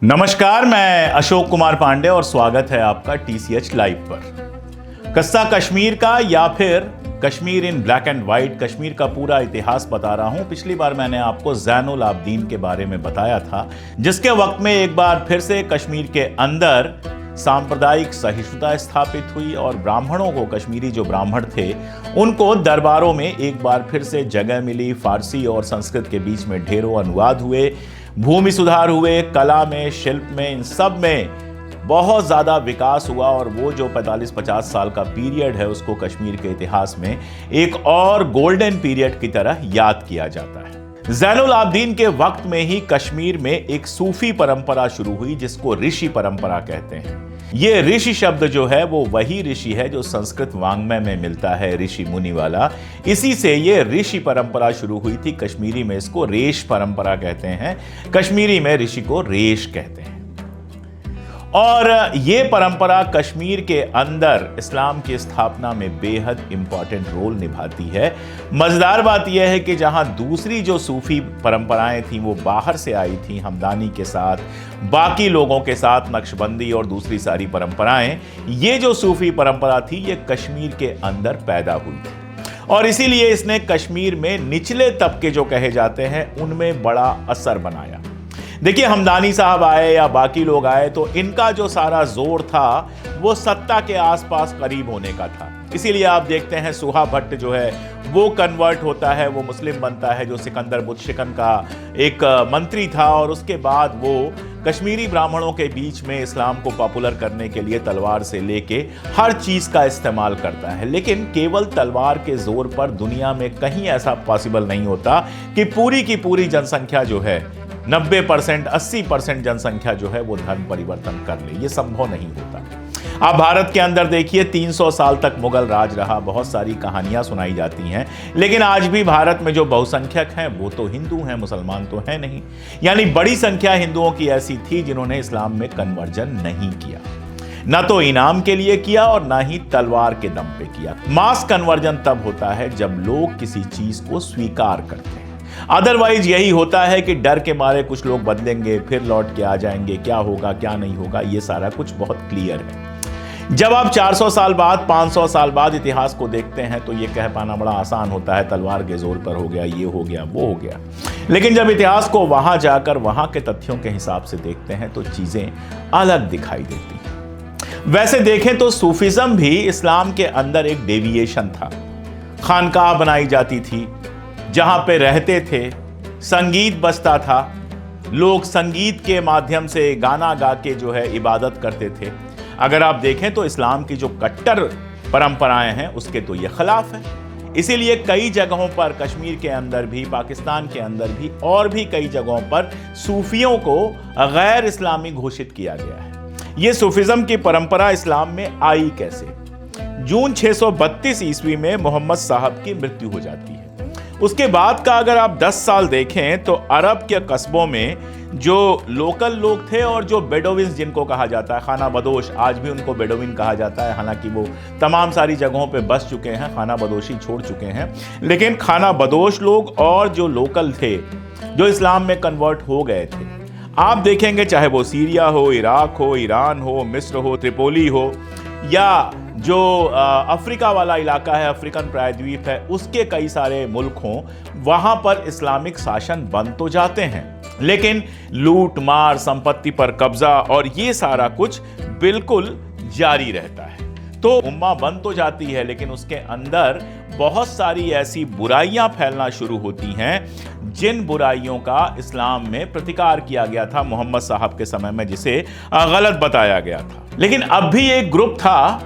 नमस्कार, मैं अशोक कुमार पांडे और स्वागत है आपका टीसीएच लाइव पर। कस्सा कश्मीर का या फिर कश्मीर इन ब्लैक एंड व्हाइट, कश्मीर का पूरा इतिहास बता रहा हूं। पिछली बार मैंने आपको ज़ैनुल आबदीन के बारे में बताया था, जिसके वक्त में एक बार फिर से कश्मीर के अंदर सांप्रदायिक सहिष्णुता स्थापित हुई और ब्राह्मणों को, कश्मीरी जो ब्राह्मण थे, उनको दरबारों में एक बार फिर से जगह मिली। फारसी और संस्कृत के बीच में ढेरों अनुवाद हुए, भूमि सुधार हुए, कला में, शिल्प में, इन सब में बहुत ज़्यादा विकास हुआ। और वो जो 45-50 साल का पीरियड है, उसको कश्मीर के इतिहास में एक और गोल्डन पीरियड की तरह याद किया जाता है। ज़ैनुल आबदीन के वक्त में ही कश्मीर में एक सूफी परंपरा शुरू हुई, जिसको ऋषि परंपरा कहते हैं। ये ऋषि शब्द जो है वो वही ऋषि है जो संस्कृत वाङ्मय में मिलता है, ऋषि मुनि वाला। इसी से ये ऋषि परंपरा शुरू हुई थी। कश्मीरी में इसको रेश परंपरा कहते हैं, कश्मीरी में ऋषि को रेश कहते हैं। और ये परंपरा कश्मीर के अंदर इस्लाम की स्थापना में बेहद इंपॉर्टेंट रोल निभाती है। मजेदार बात यह है कि जहां दूसरी जो सूफी परंपराएं थीं वो बाहर से आई थीं, हमदानी के साथ, बाकी लोगों के साथ, नक्शबंदी और दूसरी सारी परंपराएं, ये जो सूफी परंपरा थी ये कश्मीर के अंदर पैदा हुई थी। और इसीलिए इसने कश्मीर में निचले तबके जो कहे जाते हैं उनमें बड़ा असर बनाया। देखिए, हमदानी साहब आए या बाकी लोग आए तो इनका जो सारा जोर था वो सत्ता के आसपास करीब होने का था। इसीलिए आप देखते हैं सुहा भट्ट जो है वो कन्वर्ट होता है, वो मुस्लिम बनता है, जो सिकंदर बुतशिकन का एक मंत्री था, और उसके बाद वो कश्मीरी ब्राह्मणों के बीच में इस्लाम को पॉपुलर करने के लिए तलवार से लेके हर चीज़ का इस्तेमाल करता है। लेकिन केवल तलवार के जोर पर दुनिया में कहीं ऐसा पॉसिबल नहीं होता कि पूरी की पूरी जनसंख्या जो है 90%, 80% जनसंख्या जो है वो धर्म परिवर्तन कर ले। ये संभव नहीं होता। आप भारत के अंदर देखिए, 300 साल तक मुगल राज रहा, बहुत सारी कहानियां सुनाई जाती हैं, लेकिन आज भी भारत में जो बहुसंख्यक हैं वो तो हिंदू हैं, मुसलमान तो हैं नहीं। यानी बड़ी संख्या हिंदुओं की ऐसी थी जिन्होंने इस्लाम में कन्वर्जन नहीं किया, ना तो इनाम के लिए किया और ना ही तलवार के दम पे किया। मास कन्वर्जन तब होता है जब लोग किसी चीज को स्वीकार करते हैं। अदरवाइज यही होता है कि डर के मारे कुछ लोग बदलेंगे, फिर लौट के आ जाएंगे, क्या होगा क्या नहीं होगा, ये सारा कुछ बहुत क्लियर है। जब आप 400 साल बाद, 500 साल बाद इतिहास को देखते हैं तो ये कह पाना बड़ा आसान होता है, तलवार के जोर पर हो गया, ये हो गया, वो हो गया। लेकिन जब इतिहास को वहां जाकर वहां के तथ्यों के हिसाब से देखते हैं तो चीजें अलग दिखाई देती हैं। वैसे देखें तो सूफिज्म भी इस्लाम के अंदर एक डेविएशन था। खानकाह बनाई जाती थी जहां पे रहते थे, संगीत बजता था, लोग संगीत के माध्यम से गाना गा के जो है इबादत करते थे। अगर आप देखें तो इस्लाम की जो कट्टर परंपराएं हैं उसके तो ये खिलाफ है। इसीलिए कई जगहों पर, कश्मीर के अंदर भी, पाकिस्तान के अंदर भी और भी कई जगहों पर सूफियों को गैर इस्लामी घोषित किया गया है। ये सूफिज्म की परंपरा इस्लाम में आई कैसे? जून 632 ईस्वी में मोहम्मद साहब की मृत्यु हो जाती है। उसके बाद का अगर आप 10 साल देखें तो अरब के कस्बों में जो लोकल लोग थे और जो बेडोविन जिनको कहा जाता है, खाना बदोश, आज भी उनको बेडोविन कहा जाता है, हालांकि वो तमाम सारी जगहों पे बस चुके हैं, खाना बदोशी छोड़ चुके हैं, लेकिन खाना बदोश लोग और जो लोकल थे, जो इस्लाम में कन्वर्ट हो गए थे, आप देखेंगे चाहे वो सीरिया हो, इराक हो, ईरान हो, मिस्र हो, त्रिपोली हो, या जो अफ्रीका वाला इलाका है, अफ्रीकन प्रायद्वीप है, उसके कई सारे मुल्क हों, वहां पर इस्लामिक शासन बन तो जाते हैं, लेकिन लूट मार, संपत्ति पर कब्जा और ये सारा कुछ बिल्कुल जारी रहता है। तो उम्मा बन तो जाती है, लेकिन उसके अंदर बहुत सारी ऐसी बुराइयां फैलना शुरू होती हैं जिन बुराइयों का इस्लाम में प्रतिकार किया गया था मोहम्मद साहब के समय में, जिसे गलत बताया गया था। लेकिन अब भी एक ग्रुप था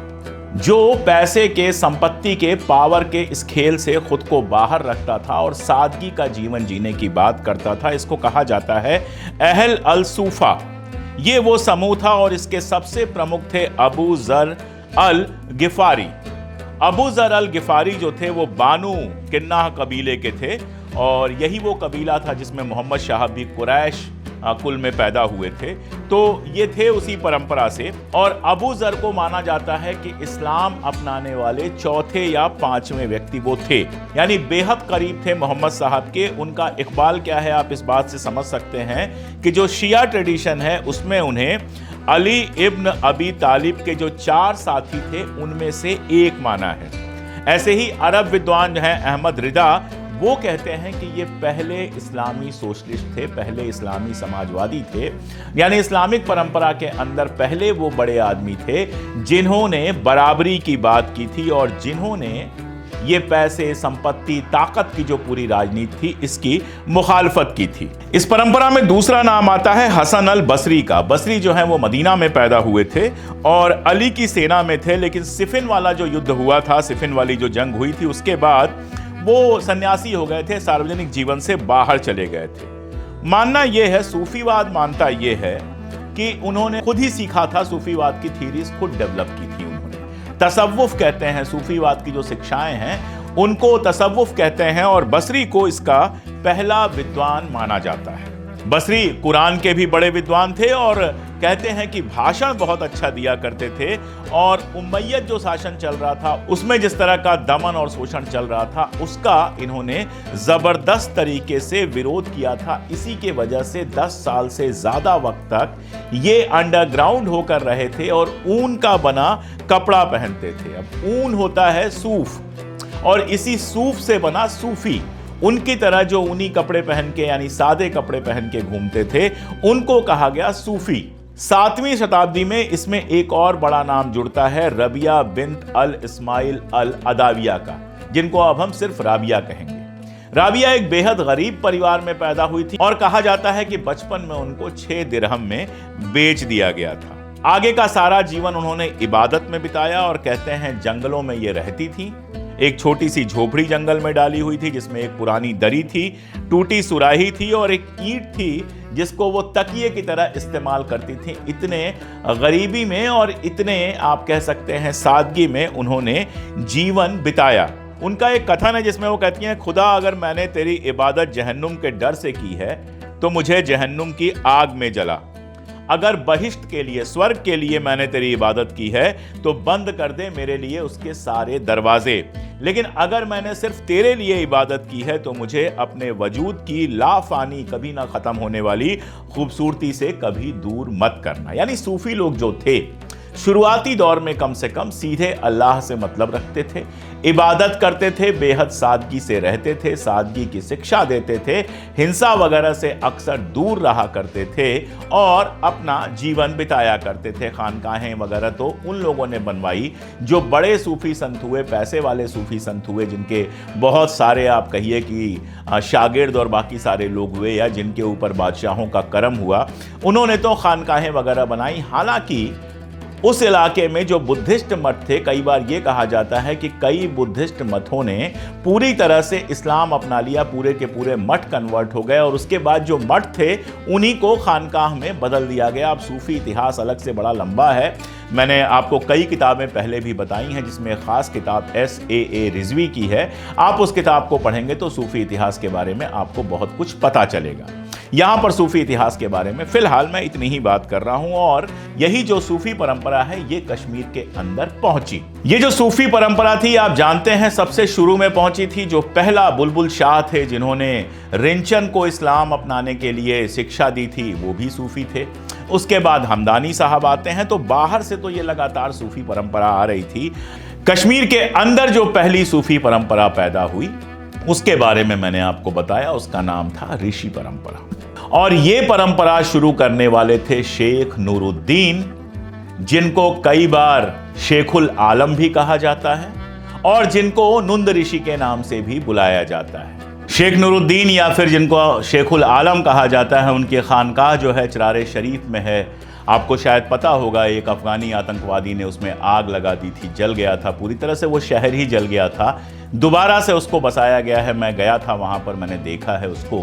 जो पैसे के, संपत्ति के, पावर के इस खेल से खुद को बाहर रखता था और सादगी का जीवन जीने की बात करता था। इसको कहा जाता है अहल अल सूफा। ये वो समूह था और इसके सबसे प्रमुख थे अबू जर अल गिफारी। अबू जर अल गिफारी जो थे वो बानू किन्नाह कबीले के थे और यही वो कबीला था जिसमें मोहम्मद शाह भी कुरैश कुल में पैदा हुए थे, तो ये थे उसी परंपरा से। और अबू जर को माना जाता है कि इस्लाम अपनाने वाले चौथे या पांचवें व्यक्ति वो थे, यानी बेहद करीब थे मोहम्मद साहब के। उनका इकबाल क्या है आप इस बात से समझ सकते हैं कि जो शिया ट्रेडिशन है उसमें उन्हें अली इब्न अबी तालिब के जो 4 साथी थे उनमें से एक माना है। ऐसे ही अरब विद्वान जो हैं अहमद रिदा, वो कहते हैं कि ये पहले इस्लामी सोशलिस्ट थे, पहले इस्लामी समाजवादी थे, यानी इस्लामिक परंपरा के अंदर पहले वो बड़े आदमी थे जिन्होंने बराबरी की बात की थी और जिन्होंने ये पैसे, संपत्ति, ताकत की जो पूरी राजनीति थी इसकी मुखालफत की थी। इस परंपरा में दूसरा नाम आता है हसन अल बसरी का। बसरी जो है वो मदीना में पैदा हुए थे और अली की सेना में थे, लेकिन सिफिन वाला जो युद्ध हुआ था, सिफिन वाली जो जंग हुई थी, उसके बाद वो सन्यासी हो गए थे, सार्वजनिक जीवन से बाहर चले गए थे। मानना यह है, सूफीवाद मानता यह है कि उन्होंने खुद ही सीखा था, सूफीवाद की थीरीज खुद डेवलप की थी उन्होंने। तसव्वुफ कहते हैं, सूफीवाद की जो शिक्षाएं हैं उनको तसव्वुफ कहते हैं और बसरी को इसका पहला विद्वान माना जाता है। बसरी कुरान के भी बड़े विद्वान थे और कहते हैं कि भाषण बहुत अच्छा दिया करते थे और उम्मय्यद जो शासन चल रहा था उसमें जिस तरह का दमन और शोषण चल रहा था उसका इन्होंने जबरदस्त तरीके से विरोध किया था। इसी के वजह से 10 साल से ज्यादा वक्त तक ये अंडरग्राउंड होकर रहे थे और ऊन का बना कपड़ा पहनते थे। अब ऊन होता है सूफ और इसी सूफ से बना सूफी। उनकी तरह जो ऊनी कपड़े पहन के यानी सादे कपड़े पहन के घूमते थे उनको कहा गया सूफी। 7वीं शताब्दी में इसमें एक और बड़ा नाम जुड़ता है रबिया बिन्त अल इस्माइल अल अदाविया का, जिनको अब हम सिर्फ राबिया कहेंगे। राबिया एक बेहद गरीब परिवार में पैदा हुई थी और कहा जाता है कि बचपन में उनको 6 दिरहम में बेच दिया गया था। आगे का सारा जीवन उन्होंने इबादत में बिताया और कहते हैं जंगलों में ये रहती थी। एक छोटी सी झोपड़ी जंगल में डाली हुई थी जिसमें एक पुरानी दरी थी, टूटी सुराही थी और एक ईंट थी जिसको वो तकिए की तरह इस्तेमाल करती थी। इतने गरीबी में और इतने आप कह सकते हैं सादगी में उन्होंने जीवन बिताया। उनका एक कथन है जिसमें वो कहती हैं, खुदा अगर मैंने तेरी इबादत जहन्नुम के डर से की है तो मुझे जहन्नुम की आग में जला। अगर बहिश्त के लिए, स्वर्ग के लिए मैंने तेरी इबादत की है तो बंद कर दे मेरे लिए उसके सारे दरवाजे। लेकिन अगर मैंने सिर्फ तेरे लिए इबादत की है तो मुझे अपने वजूद की लाफानी, कभी ना खत्म होने वाली खूबसूरती से कभी दूर मत करना। यानी सूफी लोग जो थे शुरुआती दौर में कम से कम सीधे अल्लाह से मतलब रखते थे, इबादत करते थे, बेहद सादगी से रहते थे, सादगी की शिक्षा देते थे, हिंसा वगैरह से अक्सर दूर रहा करते थे और अपना जीवन बिताया करते थे। खानकाहें वगैरह तो उन लोगों ने बनवाई जो बड़े सूफी संत हुए, पैसे वाले सूफी संत हुए, जिनके बहुत सारे आप कहिए कि शागिर्द और बाकी सारे लोग हुए या जिनके ऊपर बादशाहों का करम हुआ, उन्होंने तो खानकाहें वगैरह बनाई। हालांकि उस इलाके में जो बुद्धिस्ट मठ थे, कई बार यह कहा जाता है कि कई बुद्धिस्ट मठों ने पूरी तरह से इस्लाम अपना लिया, पूरे के पूरे मठ कन्वर्ट हो गए और उसके बाद जो मठ थे उन्हीं को खानकाह में बदल दिया गया। अब सूफी इतिहास अलग से बड़ा लंबा है, मैंने आपको कई किताबें पहले भी बताई हैं, जिसमें खास किताब S.A.A. रिजवी की है। आप उस किताब को पढ़ेंगे तो सूफी इतिहास के बारे में आपको बहुत कुछ पता चलेगा। यहां पर सूफी इतिहास के बारे में फिलहाल मैं इतनी ही बात कर रहा हूं और यही जो सूफी परंपरा है ये कश्मीर के अंदर पहुंची। ये जो सूफी परंपरा थी आप जानते हैं सबसे शुरू में पहुंची थी जो पहला बुलबुल शाह थे जिन्होंने रिंचन को इस्लाम अपनाने के लिए शिक्षा दी थी, वो भी सूफी थे। उसके बाद हमदानी साहब आते हैं, तो बाहर से तो ये लगातार सूफी परंपरा आ रही थी। कश्मीर के अंदर जो पहली सूफी परंपरा पैदा हुई उसके बारे में मैंने आपको बताया, उसका नाम था ऋषि परंपरा। और ये परंपरा शुरू करने वाले थे शेख नूरुद्दीन, जिनको कई बार शेखुल आलम भी कहा जाता है और जिनको नुंद ऋषि के नाम से भी बुलाया जाता है। शेख नूरुद्दीन या फिर जिनको शेखुल आलम कहा जाता है, उनके खानकाह जो है चरारे शरीफ में है। आपको शायद पता होगा एक अफगानी आतंकवादी ने उसमें आग लगा दी थी, जल गया था, पूरी तरह से वो शहर ही जल गया था, दोबारा से उसको बसाया गया है। मैं गया था वहां पर, मैंने देखा है उसको।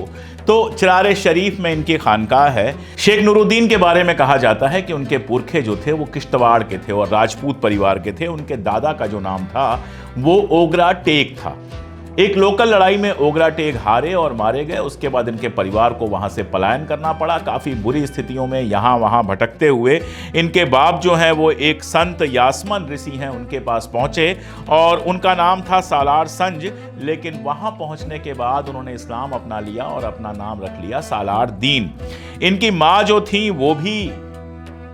तो चरारे शरीफ में इनकी खानकाह है। शेख नूरुद्दीन के बारे में कहा जाता है कि उनके पुरखे जो थे वो किश्तवाड़ के थे और राजपूत परिवार के थे। उनके दादा का जो नाम था वो ओगरा टेक था। एक लोकल लड़ाई में ओगरा टेग हारे और मारे गए। उसके बाद इनके परिवार को वहां से पलायन करना पड़ा। काफी बुरी स्थितियों में यहां वहां भटकते हुए इनके बाप जो हैं वो एक संत यासमन ऋषि हैं, उनके पास पहुंचे और उनका नाम था सालार संज। लेकिन वहां पहुंचने के बाद उन्होंने इस्लाम अपना लिया और अपना नाम रख लिया सालार दीन। इनकी मां जो थी वो भी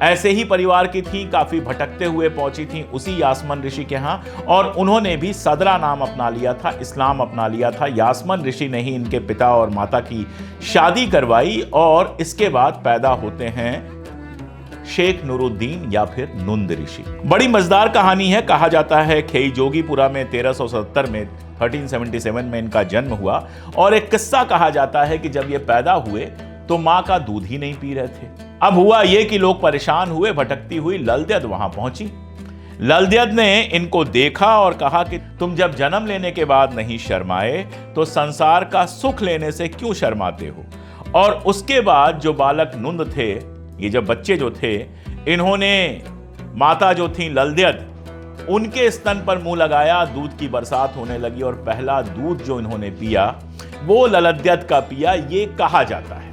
ऐसे ही परिवार की थी, काफी भटकते हुए पहुंची थी उसी यासमन ऋषि के यहां, और उन्होंने भी सदरा नाम अपना लिया था, इस्लाम अपना लिया था। यासमन ऋषि ने ही इनके पिता और माता की शादी करवाई और इसके बाद पैदा होते हैं शेख नूरुद्दीन या फिर नुंद ऋषि। बड़ी मजेदार कहानी है। कहा जाता है खेई जोगीपुरा में 1370 में 1377 में इनका जन्म हुआ और एक किस्सा कहा जाता है कि जब ये पैदा हुए तो मां का दूध ही नहीं पी रहे थे। अब हुआ ये कि लोग परेशान हुए, भटकती हुई ललद्यद वहां पहुंची। ललद्यद ने इनको देखा और कहा कि तुम जब जन्म लेने के बाद नहीं शर्माए तो संसार का सुख लेने से क्यों शर्माते हो। और उसके बाद जो बालक नुंद थे, ये जब बच्चे जो थे, इन्होंने माता जो थी ललद्यद, उनके स्तन पर मुंह लगाया, दूध की बरसात होने लगी और पहला दूध जो इन्होंने पिया वो ललद्यद का पिया, ये कहा जाता है।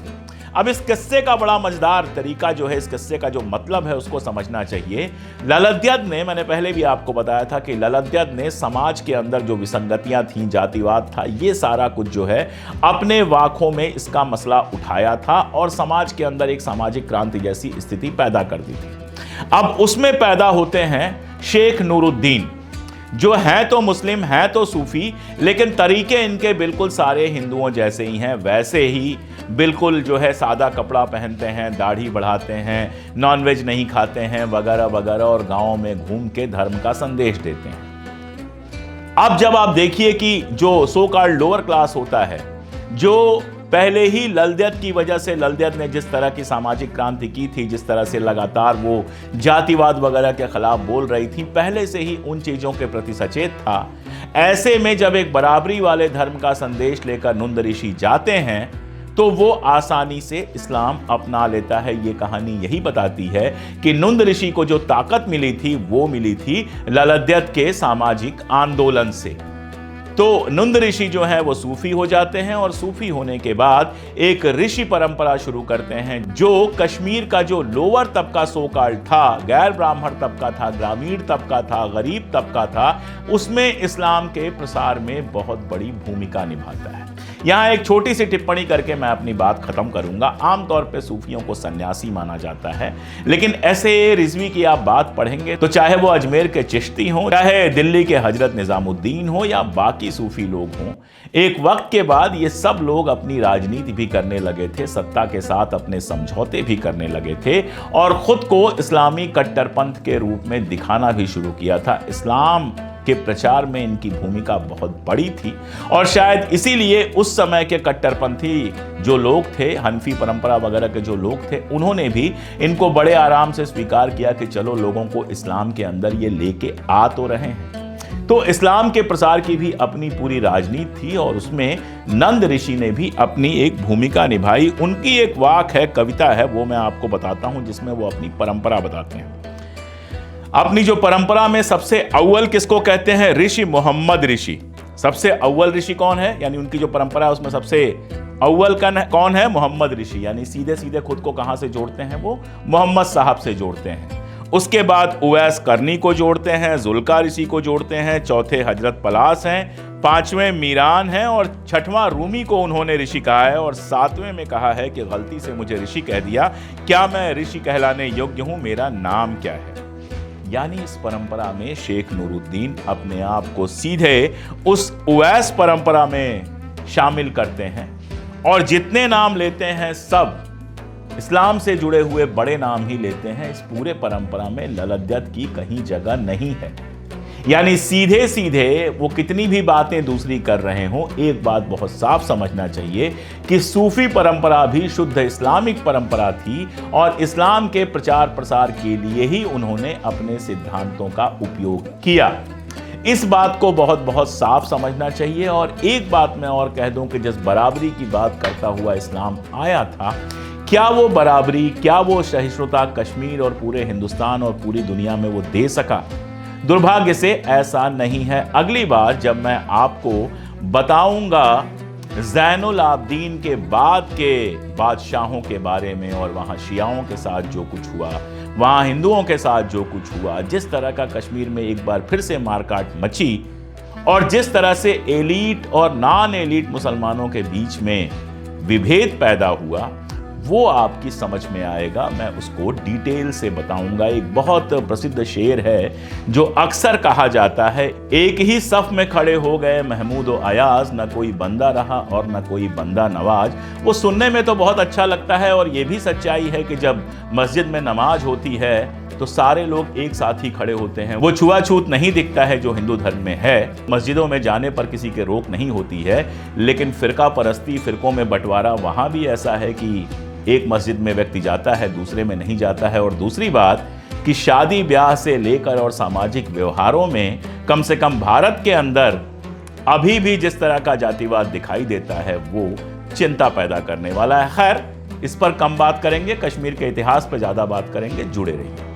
अब इस किस्से का बड़ा मजेदार तरीका जो है, इस किस्से का जो मतलब है उसको समझना चाहिए। ललद्यद ने, मैंने पहले भी आपको बताया था कि ललद्यद ने समाज के अंदर जो विसंगतियां थीं, जातिवाद था, ये सारा कुछ जो है अपने वाकों में इसका मसला उठाया था और समाज के अंदर एक सामाजिक क्रांति जैसी स्थिति पैदा कर दी थी। अब उसमें पैदा होते हैं शेख नूरुद्दीन, जो हैं तो मुस्लिम, हैं तो सूफी, लेकिन तरीके इनके बिल्कुल सारे हिंदुओं जैसे ही हैं। वैसे ही बिल्कुल जो है सादा कपड़ा पहनते हैं, दाढ़ी बढ़ाते हैं, नॉनवेज नहीं खाते हैं वगैरह वगैरह, और गांवों में घूम के धर्म का संदेश देते हैं। अब जब आप देखिए कि जो सो कॉल्ड लोअर क्लास होता है, जो पहले ही ललद्यद की वजह से, ललद्यद ने जिस तरह की सामाजिक क्रांति की थी, जिस तरह से लगातार वो जातिवाद वगैरह के खिलाफ बोल रही थी, पहले से ही उन चीज़ों के प्रति सचेत था। ऐसे में जब एक बराबरी वाले धर्म का संदेश लेकर नुंद ऋषि जाते हैं तो वो आसानी से इस्लाम अपना लेता है। ये कहानी यही बताती है कि नुंद ऋषि को जो ताकत मिली थी वो मिली थी ललद्यद के सामाजिक आंदोलन से। तो नुंद ऋषि जो है वो सूफी हो जाते हैं और सूफी होने के बाद एक ऋषि परंपरा शुरू करते हैं, जो कश्मीर का जो लोअर तबका सो कॉल्ड था, गैर ब्राह्मण तबका था, ग्रामीण तबका था, गरीब तबका था, उसमें इस्लाम के प्रसार में बहुत बड़ी भूमिका निभाता है। यहां एक छोटी सी टिप्पणी करके मैं अपनी बात खत्म करूंगा। आमतौर पे सूफियों को सन्यासी माना जाता है, लेकिन ऐसे रिजवी की आप बात पढ़ेंगे तो चाहे वो अजमेर के चिश्ती हों, चाहे दिल्ली के हजरत निजामुद्दीन हो या बाकी सूफी लोग हों, एक वक्त के बाद ये सब लोग अपनी राजनीति भी करने लगे थे, सत्ता के साथ अपने समझौते भी करने लगे थे और खुद को इस्लामी कट्टरपंथ के रूप में दिखाना भी शुरू किया था। इस्लाम के प्रचार में इनकी भूमिका बहुत बड़ी थी और शायद इसीलिए उस समय के कट्टरपंथी जो लोग थे, हनफी परंपरा वगैरह के जो लोग थे, उन्होंने भी इनको बड़े आराम से स्वीकार किया कि चलो लोगों को इस्लाम के अंदर ये लेके आ तो रहे हैं। तो इस्लाम के प्रसार की भी अपनी पूरी राजनीति थी और उसमें नंद ऋषि ने भी अपनी एक भूमिका निभाई। उनकी एक वाक है, कविता है, वो मैं आपको बताता हूं, जिसमें वो अपनी परंपरा बताते हैं। अपनी जो परंपरा में सबसे अव्वल किसको कहते हैं? ऋषि मोहम्मद ऋषि। सबसे अव्वल ऋषि कौन है? यानी उनकी जो परंपरा है उसमें सबसे अव्वल कौन है? मोहम्मद ऋषि। यानी सीधे सीधे खुद को कहां से जोड़ते हैं? वो मोहम्मद साहब से जोड़ते हैं। उसके बाद उवैस करनी को जोड़ते हैं, जुल्का ऋषि को जोड़ते हैं, चौथे हजरत पलास हैं, पांचवें मीरान हैं और छठवां रूमी को उन्होंने ऋषि कहा है और सातवें में कहा है कि गलती से मुझे ऋषि कह दिया, क्या मैं ऋषि कहलाने योग्य हूं? मेरा नाम क्या है? यानी इस परंपरा में शेख नूरुद्दीन अपने आप को सीधे उस उवैस परंपरा में शामिल करते हैं और जितने नाम लेते हैं सब इस्लाम से जुड़े हुए बड़े नाम ही लेते हैं। इस पूरे परंपरा में ललद्यत की कहीं जगह नहीं है। यानी सीधे सीधे वो कितनी भी बातें दूसरी कर रहे हों, एक बात बहुत साफ समझना चाहिए कि सूफी परंपरा भी शुद्ध इस्लामिक परंपरा थी और इस्लाम के प्रचार प्रसार के लिए ही उन्होंने अपने सिद्धांतों का उपयोग किया। इस बात को बहुत बहुत साफ समझना चाहिए। और एक बात मैं और कह दूं कि जिस बराबरी की बात करता हुआ इस्लाम आया था, क्या वो बराबरी, क्या वो सहिष्णुता कश्मीर और पूरे हिंदुस्तान और पूरी दुनिया में वो दे सका? दुर्भाग्य से ऐसा नहीं है। अगली बार जब मैं आपको बताऊंगा ज़ैनुल आबदीन के बाद के बादशाहों के बारे में, और वहाँ शियाओं के साथ जो कुछ हुआ, वहाँ हिंदुओं के साथ जो कुछ हुआ, जिस तरह का कश्मीर में एक बार फिर से मारकाट मची, और जिस तरह से एलीट और नॉन एलीट मुसलमानों के बीच में विभेद पैदा हुआ, वो आपकी समझ में आएगा। मैं उसको डिटेल से बताऊंगा। एक बहुत प्रसिद्ध शेर है जो अक्सर कहा जाता है, एक ही सफ में खड़े हो गए महमूद और अयाज, न कोई बंदा रहा और न कोई बंदा नवाज। वो सुनने में तो बहुत अच्छा लगता है, और ये भी सच्चाई है कि जब मस्जिद में नमाज होती है तो सारे लोग एक साथ ही खड़े होते हैं। वो छुआछूत नहीं दिखता है जो हिंदू धर्म में है। मस्जिदों में जाने पर किसी के रोक नहीं होती है, लेकिन फिरका परस्ती, फिरकों में बंटवारा, वहाँ भी ऐसा है कि एक मस्जिद में व्यक्ति जाता है, दूसरे में नहीं जाता है। और दूसरी बात कि शादी ब्याह से लेकर और सामाजिक व्यवहारों में कम से कम भारत के अंदर अभी भी जिस तरह का जातिवाद दिखाई देता है वो चिंता पैदा करने वाला है। खैर, इस पर कम बात करेंगे, कश्मीर के इतिहास पर ज़्यादा बात करेंगे। जुड़े रहिए।